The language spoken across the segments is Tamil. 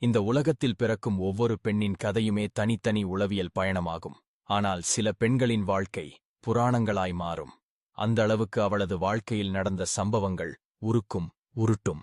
இந்த உலகத்தில் பிறக்கும் ஒவ்வொரு பெண்ணின் கதையுமே தனித்தனி உளவியல் பயணமாகும். ஆனால் சில பெண்களின் வாழ்க்கை புராணங்களாய் மாறும். அந்த அளவுக்கு அவளது வாழ்க்கையில் நடந்த சம்பவங்கள் உருக்கும் உருட்டும்.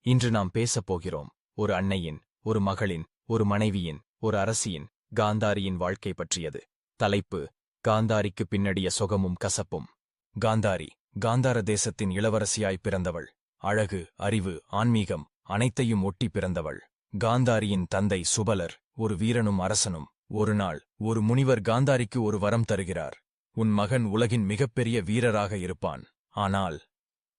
இன்று நாம் பேசப் போகிறோம் ஒரு அன்னையின், ஒரு மகளின், ஒரு மனைவியின், ஒரு அரசியின், காந்தாரியின் வாழ்க்கை பற்றியது. தலைப்பு: காந்தாரிக்கு பின்னடிய சொகமும் கசப்பும். காந்தாரி காந்தார தேசத்தின் இளவரசியாய் பிறந்தவள். அழகு, அறிவு, ஆன்மீகம் அனைத்தையும் ஒட்டி பிறந்தவள். காந்தாரியின் தந்தை சுபலர் ஒரு வீரனும் அரசனும். ஒரு நாள் ஒரு முனிவர் காந்தாரிக்கு ஒரு வரம் தருகிறார். உன் மகன் உலகின் மிகப்பெரிய வீரராக இருப்பான். ஆனால்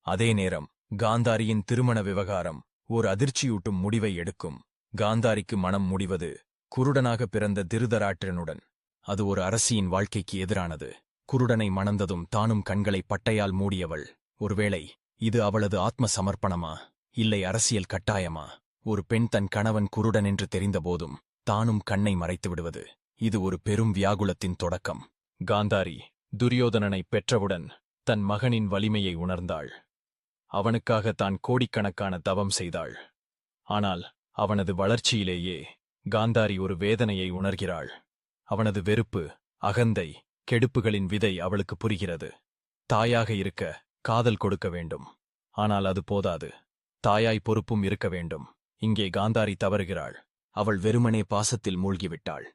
அதே நேரம் காந்தாரியின் திருமண விவகாரம் ஒரு அதிர்ச்சியூட்டும் முடிவை எடுக்கும். காந்தாரிக்கு மனம் முடிவது குருடனாக பிறந்த திருதராட்டிரனுடன். அது ஒரு அரசியின் வாழ்க்கைக்கு எதிரானது. குருடனை மணந்ததும் தானும் கண்களை பட்டையால் மூடியவள். ஒருவேளை இது அவளது ஆத்ம சமர்ப்பணமா, இல்லை அரசியல் கட்டாயமா? ஒரு பெண் தன் கணவன் குருடன் என்று தெரிந்தபோதும் தானும் கண்ணை மறைத்து விடுவது, இது ஒரு பெரும் வியாகுலத்தின் தொடக்கம். காந்தாரி துரியோதனனை பெற்றவுடன் தன் மகனின் வலிமையை உணர்ந்தாள். அவனுக்காக தான் கோடிக்கணக்கான தவம் செய்தாள். ஆனால் அவனது வளர்ச்சியிலேயே காந்தாரி ஒரு வேதனையை உணர்கிறாள். அவனது வெறுப்பு, அகந்தை, கெடுப்புகளின் விதை அவளுக்கு புரிகிறது. தாயாக இருக்க காதல் கொடுக்க வேண்டும், ஆனால் அது போதாது. தாயாய் பொறுப்பும் இருக்க வேண்டும். இங்கே காந்தாரி தவறுகிறாள். அவள் வெறுமனே பாசத்தில் மூழ்கிவிட்டாள்.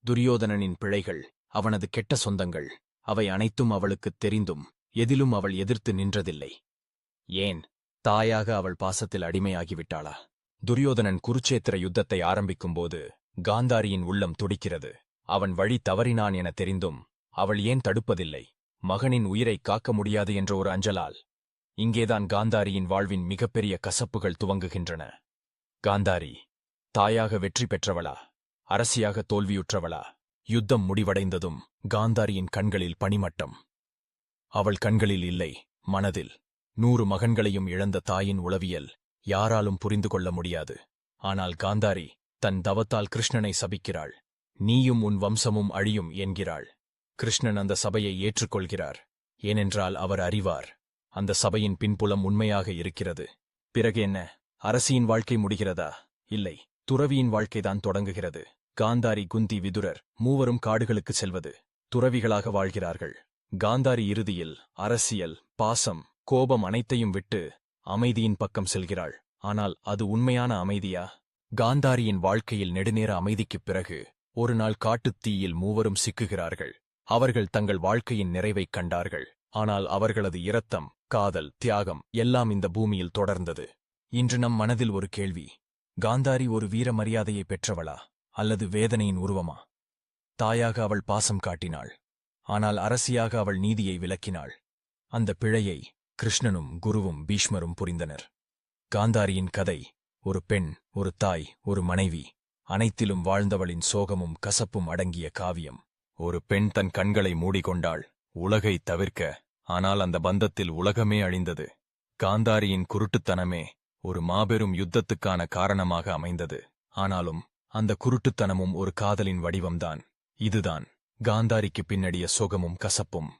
துரியோதனனின் பிழைகள், அவனது கெட்ட சொந்தங்கள், அவை அனைத்தும் அவளுக்குத் தெரிந்தும் எதிலும் அவள் எதிர்த்து நின்றதில்லை. ஏன்? தாயாக அவள் பாசத்தில் அடிமையாகிவிட்டாளா? துரியோதனன் குருச்சேத்திர யுத்தத்தை ஆரம்பிக்கும்போது காந்தாரியின் உள்ளம் துடிக்கிறது. அவன் வழி தவறினான் என தெரிந்தும் அவள் ஏன் தடுப்பதில்லை? மகனின் உயிரை காக்க முடியாது என்ற ஒரு அஞ்சலால். இங்கேதான் காந்தாரியின் வாழ்வின் மிகப்பெரிய கசப்புகள் துவங்குகின்றன. காந்தாரி தாயாக வெற்றி பெற்றவளா, அரசியாக தோல்வியுற்றவளா? யுத்தம் முடிவடைந்ததும் காந்தாரியின் கண்களில் பனிமட்டம். அவள் கண்களில் இல்லை, மனதில். 100 மகன்களையும் இழந்த தாயின் உளவியல் யாராலும் புரிந்து கொள்ள முடியாது. ஆனால் காந்தாரி தன் தவத்தால் கிருஷ்ணனை சபிக்கிறாள். நீயும் உன் வம்சமும் அழியும் என்கிறாள். கிருஷ்ணன் அந்த சபையை ஏற்றுக்கொள்கிறார். ஏனென்றால் அவர் அறிவார், அந்த சபையின் பின்புலம் உண்மையாக இருக்கிறது. பிறகு என்ன? அரசியின் வாழ்க்கை முடிகிறதா? இல்லை, துறவியின் வாழ்க்கைதான் தொடங்குகிறது. காந்தாரி, குந்தி, விதுரர் மூவரும் காடுகளுக்கு செல்வது. துறவிகளாக வாழ்கிறார்கள். காந்தாரி இறுதியில் அரசியல், பாசம், கோபம் அனைத்தையும் விட்டு அமைதியின் பக்கம் செல்கிறாள். ஆனால் அது உண்மையான அமைதியா? காந்தாரியின் வாழ்க்கையில் நெடுநேர அமைதிக்குப் பிறகு ஒரு நாள் காட்டுத் தீயில் மூவரும் சிக்குகிறார்கள். அவர்கள் தங்கள் வாழ்க்கையின் நிறைவைக் கண்டார்கள். ஆனால் அவர்களது இரத்தம், காதல், தியாகம் எல்லாம் இந்த பூமியில் தொடர்ந்தது. இன்று நம் மனதில் ஒரு கேள்வி: காந்தாரி ஒரு வீர மரியாதையை பெற்றவளா, அல்லது வேதனையின் உருவமா? தாயாக அவள் பாசம் காட்டினாள், ஆனால் அரசியாக அவள் நீதியை விலக்கினாள். அந்த பிழையை கிருஷ்ணனும் குருவும் பீஷ்மரும் புரிந்தனர். காந்தாரியின் கதை ஒரு பெண், ஒரு தாய், ஒரு மனைவி, அனைத்திலும் வாழ்ந்தவளின் சோகமும் கசப்பும் அடங்கிய காவியம். ஒரு பெண் தன் கண்களை மூடிக்கொண்டாள், உலகை தவிர்க்க. ஆனால் அந்த பந்தத்தில் உலகமே அழிந்தது. காந்தாரியின் குருட்டுத்தனமே ஒரு மாபெரும் யுத்தத்துக்கான காரணமாக அமைந்தது. ஆனாலும் அந்த குருட்டுத்தனமும் ஒரு காதலின் வடிவம்தான். இதுதான் காந்தாரிக்கு பின்னடிய சோகமும் கசப்பும்.